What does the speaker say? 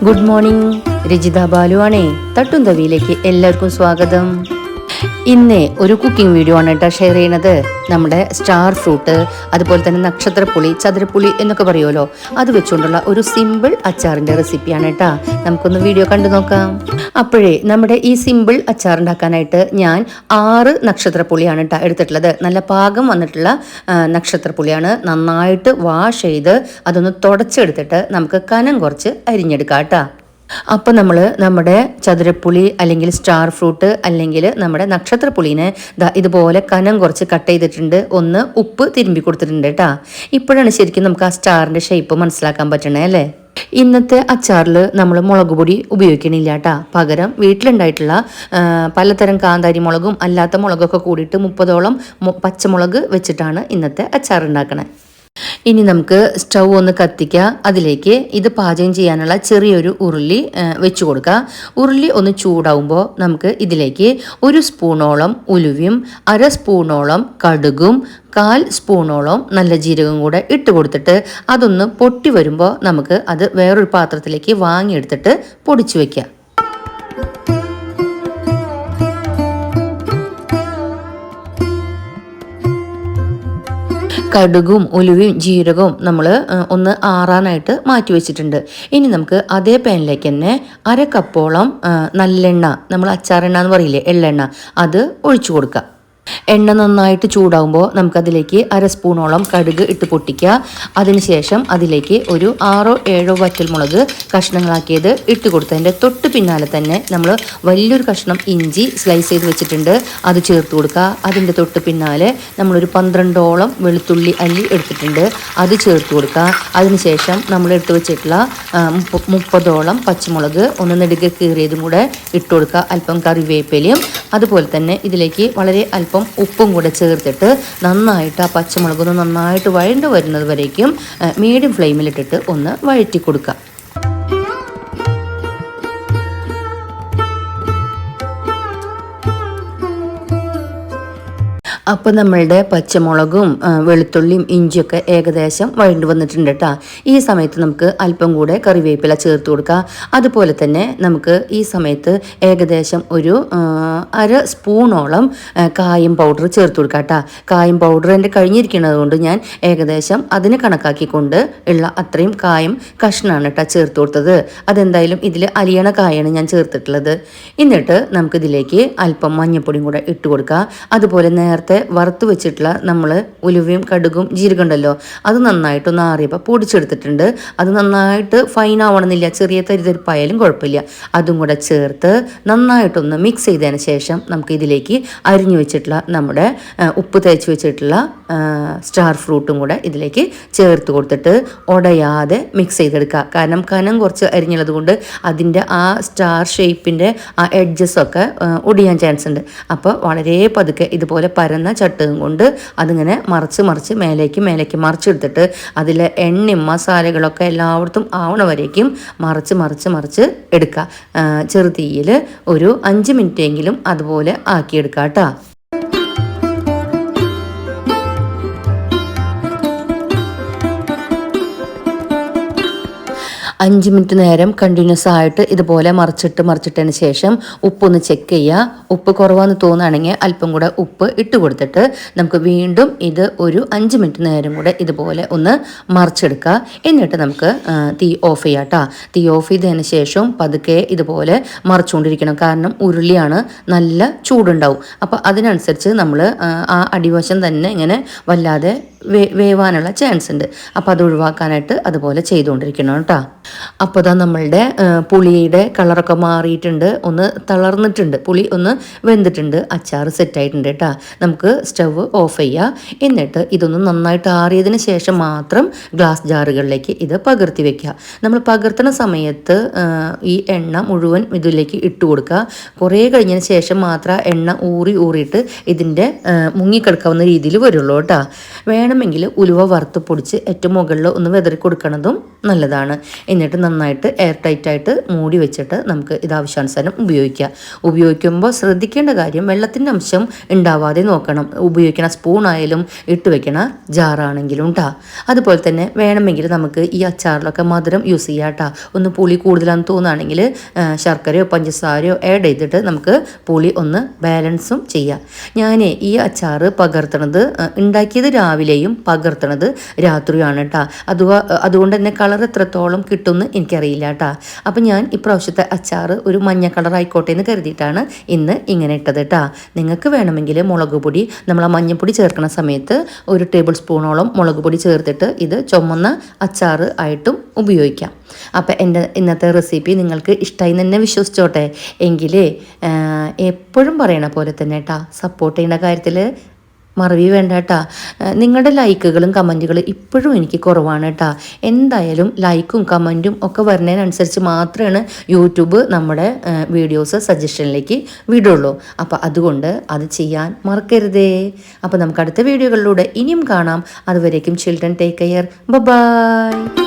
Good morning, Rajitha Balu ആണേ. തട്ടും തവിയിലേക്ക് എല്ലാവർക്കും സ്വാഗതം. ഇന്ന് ഒരു കുക്കിംഗ് വീഡിയോ ആണ് കേട്ടോ ഷെയർ ചെയ്യണത്. നമ്മുടെ സ്റ്റാർ ഫ്രൂട്ട്, അതുപോലെ തന്നെ നക്ഷത്രപ്പുളി, ചതുരപ്പുളി എന്നൊക്കെ പറയുമല്ലോ, അത് വെച്ചുകൊണ്ടുള്ള ഒരു സിമ്പിൾ അച്ചാറിൻ്റെ റെസിപ്പിയാണ് കേട്ടോ. നമുക്കൊന്ന് വീഡിയോ കണ്ടു നോക്കാം. അപ്പോഴേ നമ്മുടെ ഈ സിമ്പിൾ അച്ചാർ ഉണ്ടാക്കാനായിട്ട് ഞാൻ 6 നക്ഷത്രപ്പുളിയാണ് കേട്ടോ എടുത്തിട്ടുള്ളത്. നല്ല പാകം വന്നിട്ടുള്ള നക്ഷത്രപ്പുളിയാണ്. നന്നായിട്ട് വാഷ് ചെയ്ത് അതൊന്ന് തുടച്ചെടുത്തിട്ട് നമുക്ക് കനം കുറച്ച് അരിഞ്ഞെടുക്കാം കേട്ടോ. അപ്പോൾ നമ്മൾ നമ്മുടെ ചതുരപ്പുളി അല്ലെങ്കിൽ സ്റ്റാർ ഫ്രൂട്ട് അല്ലെങ്കിൽ നമ്മുടെ നക്ഷത്രപ്പുളീനെ ഇതുപോലെ കനം കുറച്ച് കട്ട് ചെയ്തിട്ടുണ്ട്. ഒന്ന് ഉപ്പ് തിരുമ്പി കൊടുത്തിട്ടുണ്ട് കേട്ടോ. ഇപ്പോഴാണ് ശരിക്കും നമുക്ക് ആ സ്റ്റാറിൻ്റെ ഷേപ്പ് മനസ്സിലാക്കാൻ പറ്റണേ അല്ലേ. ഇന്നത്തെ അച്ചാറിൽ നമ്മൾ മുളക് പൊടി ഉപയോഗിക്കണില്ല കേട്ടോ. പകരം വീട്ടിലുണ്ടായിട്ടുള്ള പലതരം കാന്താരി മുളകും അല്ലാത്ത മുളകൊക്കെ കൂടിയിട്ട് 30ഓളം പച്ചമുളക് വെച്ചിട്ടാണ് ഇന്നത്തെ അച്ചാർ ഉണ്ടാക്കണേ. ഇനി നമുക്ക് സ്റ്റൗ ഒന്ന് കത്തിക്കുക. അതിലേക്ക് ഇത് പാചകം ചെയ്യാനുള്ള ചെറിയൊരു ഉരുളി വെച്ച് കൊടുക്കുക. ഉരുളി ഒന്ന് ചൂടാവുമ്പോൾ നമുക്ക് ഇതിലേക്ക് 1 സ്പൂണോളം ഉലുവയും 1/2 സ്പൂണോളം കടുകും 1/4 സ്പൂണോളം നല്ല ജീരകം കൂടെ ഇട്ട് കൊടുത്തിട്ട് അതൊന്ന് പൊട്ടി വരുമ്പോൾ നമുക്ക് അത് വേറൊരു പാത്രത്തിലേക്ക് വാങ്ങിയെടുത്തിട്ട് പൊടിച്ചു വയ്ക്കുക. കടുകും ഉലുവയും ജീരകവും നമ്മൾ ഒന്ന് ആറാനായിട്ട് മാറ്റി വെച്ചിട്ടുണ്ട്. ഇനി നമുക്ക് അതേ പാനിലേക്ക് തന്നെ 1/2 കപ്പോളം നല്ലെണ്ണ, നമ്മൾ അച്ചാറെണ്ണ എന്ന് പറയില്ലേ, എള്ളെണ്ണ, അത് ഒഴിച്ചു കൊടുക്കുക. എണ്ണ നന്നായിട്ട് ചൂടാവുമ്പോൾ നമുക്കതിലേക്ക് 1/2 സ്പൂണോളം കടുക് ഇട്ട് പൊട്ടിക്കുക. അതിനുശേഷം അതിലേക്ക് ഒരു 6-7 വറ്റൽമുളക് കഷ്ണങ്ങളാക്കിയത് ഇട്ട് കൊടുത്തതിൻ്റെ തൊട്ട് പിന്നാലെ തന്നെ നമ്മൾ വലിയൊരു കഷ്ണം ഇഞ്ചി സ്ലൈസ് ചെയ്ത് വെച്ചിട്ടുണ്ട്, അത് ചേർത്ത് കൊടുക്കുക. അതിൻ്റെ തൊട്ട് പിന്നാലെ നമ്മളൊരു 12ഓളം വെളുത്തുള്ളി അല്ലി എടുത്തിട്ടുണ്ട്, അത് ചേർത്ത് കൊടുക്കുക. അതിനുശേഷം നമ്മൾ എടുത്ത് വെച്ചിട്ടുള്ള 30ഓളം പച്ചമുളക് ഒന്ന് നെടുകെ കീറിയതും കൂടെ ഇട്ട് കൊടുക്കുക. അല്പം കറിവേപ്പിലയും അതുപോലെ തന്നെ ഇതിലേക്ക് വളരെ അല്പം ഉപ്പും കൂടെ ചേർത്തിട്ട് നന്നായിട്ട് ആ പച്ചമുളകൊന്ന് നന്നായിട്ട് വഴണ്ട് വരുന്നത് വരേക്കും മീഡിയം ഫ്ലെയിമിലിട്ടിട്ട് ഒന്ന് വഴറ്റി കൊടുക്കുക. അപ്പോൾ നമ്മളുടെ പച്ചമുളകും വെളുത്തുള്ളിയും ഇഞ്ചിയൊക്കെ ഏകദേശം വഴണ്ട് വന്നിട്ടുണ്ട് കേട്ടോ. ഈ സമയത്ത് നമുക്ക് അല്പം കൂടെ കറിവേപ്പില ചേർത്ത് കൊടുക്കുക. അതുപോലെ തന്നെ നമുക്ക് ഈ സമയത്ത് ഏകദേശം ഒരു 1/2 സ്പൂണോളം കായം പൗഡർ ചേർത്ത് കൊടുക്കുക കേട്ടോ. കായം പൗഡർ എൻ്റെ കഴിഞ്ഞിരിക്കുന്നത് കൊണ്ട് ഞാൻ ഏകദേശം അതിന് കണക്കാക്കിക്കൊണ്ട് ഉള്ള അത്രയും കായം കഷ്ണമാണ് കേട്ടോ ചേർത്ത് കൊടുത്തത്. അതെന്തായാലും ഇതിൽ അലിയണ കായാണ് ഞാൻ ചേർത്തിട്ടുള്ളത്. എന്നിട്ട് നമുക്കിതിലേക്ക് അല്പം മഞ്ഞൾപ്പൊടിയും കൂടെ ഇട്ട് കൊടുക്കുക. അതുപോലെ നേരത്തെ വറുത്ത് വെച്ചിട്ടുള്ള നമ്മൾ ഉലുവയും കടുകും ജീരകം ഉണ്ടല്ലോ, അത് നന്നായിട്ടൊന്ന് ആറിയപ്പോൾ പൊടിച്ചെടുത്തിട്ടുണ്ട്. അത് നന്നായിട്ട് ഫൈൻ ആവണമെന്നില്ല, ചെറിയ തരിതരിപ്പായാലും കുഴപ്പമില്ല. അതും കൂടെ ചേർത്ത് നന്നായിട്ടൊന്ന് മിക്സ് ചെയ്തതിന് ശേഷം നമുക്ക് ഇതിലേക്ക് അരിഞ്ഞു വെച്ചിട്ടുള്ള നമ്മുടെ ഉപ്പ് തേച്ച് വെച്ചിട്ടുള്ള സ്റ്റാർ ഫ്രൂട്ടും കൂടെ ഇതിലേക്ക് ചേർത്ത് കൊടുത്തിട്ട് ഉടയാതെ മിക്സ് ചെയ്തെടുക്കുക. കാരണം കനം കുറച്ച് അരിഞ്ഞുള്ളത് കൊണ്ട് അതിൻ്റെ ആ സ്റ്റാർ ഷേപ്പിൻ്റെ ആ എഡ്ജസൊക്കെ ഒടിയാൻ ചാൻസ് ഉണ്ട്. അപ്പോൾ വളരെ പതുക്കെ ഇതുപോലെ പരന്ന ചട്ടുകം കൊണ്ട് അതിങ്ങനെ മറിച്ച് മേലേക്ക് മറിച്ചെടുത്തിട്ട് അതിലെ എണ്ണയും മസാലകളൊക്കെ എല്ലായിടത്തും ആവണ വരേക്കും മറിച്ച് എടുക്കുക. ചെറുതീയിൽ ഒരു 5 മിനിറ്റെങ്കിലും അതുപോലെ ആക്കിയെടുക്കുക കേട്ടോ. 5 മിനിറ്റ് നേരം കണ്ടിന്യൂസ് ആയിട്ട് ഇതുപോലെ മറിച്ചിട്ടതിന് ശേഷം ഉപ്പൊന്ന് ചെക്ക് ചെയ്യുക. ഉപ്പ് കുറവാന്ന് തോന്നുകയാണെങ്കിൽ അല്പം കൂടെ ഉപ്പ് ഇട്ട് കൊടുത്തിട്ട് നമുക്ക് വീണ്ടും ഇത് ഒരു 5 മിനിറ്റ് നേരം കൂടെ ഇതുപോലെ ഒന്ന് മറിച്ചെടുക്കുക. എന്നിട്ട് നമുക്ക് തീ ഓഫ് ചെയ്യാം കേട്ടോ. തീ ഓഫ് ചെയ്തതിന് ശേഷം പതുക്കെ ഇതുപോലെ മറിച്ചുകൊണ്ടിരിക്കണം. കാരണം ഉരുളിയാണ്, നല്ല ചൂടുണ്ടാവും. അപ്പോൾ അതിനനുസരിച്ച് നമ്മൾ ആ അടിവശം തന്നെ ഇങ്ങനെ വല്ലാതെ വേവാനുള്ള ചാൻസ് ഉണ്ട്. അപ്പോൾ അത് ഒഴിവാക്കാനായിട്ട് അതുപോലെ ചെയ്തുകൊണ്ടിരിക്കണം കേട്ടോ. അപ്പോൾ ഇതാ നമ്മളുടെ പുളിയുടെ കളറൊക്കെ മാറിയിട്ടുണ്ട്, ഒന്ന് തളർന്നിട്ടുണ്ട്, പുളി ഒന്ന് വെന്തിട്ടുണ്ട്, അച്ചാർ സെറ്റായിട്ടുണ്ട് കേട്ടോ. നമുക്ക് സ്റ്റവ് ഓഫ് ചെയ്യുക. എന്നിട്ട് ഇതൊന്ന് നന്നായിട്ട് ആറിയതിന് ശേഷം മാത്രം ഗ്ലാസ് ജാറുകളിലേക്ക് ഇത് പകർത്തി വെക്കുക. നമ്മൾ പകർത്തുന്ന സമയത്ത് ഈ എണ്ണ മുഴുവൻ ഇതിലേക്ക് ഇട്ട് കൊടുക്കുക. കുറേ കഴിഞ്ഞതിന് ശേഷം മാത്രം എണ്ണ ഊറിയിട്ട് ഇതിൻ്റെ മുങ്ങിക്കിടക്കാവുന്ന രീതിയിൽ വരുള്ളൂ കേട്ടോ. വേണമെങ്കിൽ ഉലുവ വറുത്ത് പൊടിച്ച് ഏറ്റവും മുകളിൽ ഒന്ന് വെതറി കൊടുക്കണതും നല്ലതാണ്. എന്നിട്ട് നന്നായിട്ട് എയർ ടൈറ്റായിട്ട് മൂടി വെച്ചിട്ട് നമുക്ക് ഇത് ആവശ്യാനുസരണം ഉപയോഗിക്കുമ്പോൾ ശ്രദ്ധിക്കേണ്ട കാര്യം വെള്ളത്തിൻ്റെ അംശം ഉണ്ടാവാതെ നോക്കണം. ഉപയോഗിക്കണ സ്പൂണായാലും ഇട്ട് വെക്കണ ജാറാണെങ്കിലും കേട്ടോ. അതുപോലെ തന്നെ വേണമെങ്കിൽ നമുക്ക് ഈ അച്ചാറിലൊക്കെ മധുരം യൂസ് ചെയ്യാം കേട്ടോ. ഒന്ന് പുളി കൂടുതലാണെന്ന് തോന്നുകയാണെങ്കിൽ ശർക്കരയോ പഞ്ചസാരയോ ആഡ് ചെയ്തിട്ട് നമുക്ക് പുളി ഒന്ന് ബാലൻസും ചെയ്യാം. ഞാൻ ഈ അച്ചാർ പകർത്തണത് ഉണ്ടാക്കിയത് രാവിലെയും പകർത്തണത് രാത്രിയുമാണ് കേട്ടോ. അതുകൊണ്ട് തന്നെ കളർ എത്രത്തോളം കിട്ടുമെന്ന് എനിക്കറിയില്ല കേട്ടോ. അപ്പം ഞാൻ ഇപ്രാവശ്യത്തെ അച്ചാർ ഒരു മഞ്ഞ കളർ ആയിക്കോട്ടെ എന്ന് കരുതിയിട്ടാണ് ഇന്ന് ഇങ്ങനെ ഇട്ടത് കേട്ടോ. നിങ്ങൾക്ക് വേണമെങ്കിൽ മുളക് പൊടി, നമ്മൾ ആ മഞ്ഞൾപ്പൊടി ചേർക്കുന്ന സമയത്ത് 1 ടേബിൾ സ്പൂണോളം മുളക് പൊടി ചേർത്തിട്ട് ഇത് ചുമന്ന അച്ചാർ ആയിട്ടും ഉപയോഗിക്കാം. അപ്പം എൻ്റെ ഇന്നത്തെ റെസിപ്പി നിങ്ങൾക്ക് ഇഷ്ടമായി തന്നെ വിശ്വസിച്ചോട്ടെ. എങ്കിൽ എപ്പോഴും പറയണ പോലെ തന്നെ കേട്ടോ, സപ്പോർട്ട് ചെയ്യുന്ന കാര്യത്തിൽ മറവി വേണ്ട കേട്ടോ. നിങ്ങളുടെ ലൈക്കുകളും കമൻറ്റുകളും ഇപ്പോഴും എനിക്ക് കുറവാണ് കേട്ടോ. എന്തായാലും ലൈക്കും കമൻറ്റും ഒക്കെ വരുന്നതിനനുസരിച്ച് മാത്രമാണ് യൂട്യൂബ് നമ്മുടെ വീഡിയോസ് സജഷനിലേക്ക് വിടുള്ളൂ. അപ്പോൾ അതുകൊണ്ട് അത് ചെയ്യാൻ മറക്കരുതേ. അപ്പോൾ നമുക്ക് അടുത്ത വീഡിയോകളിലൂടെ ഇനിയും കാണാം. അതുവരേക്കും ചിൽഡ്രൻ ടേക്ക് കെയർ. ബൈ.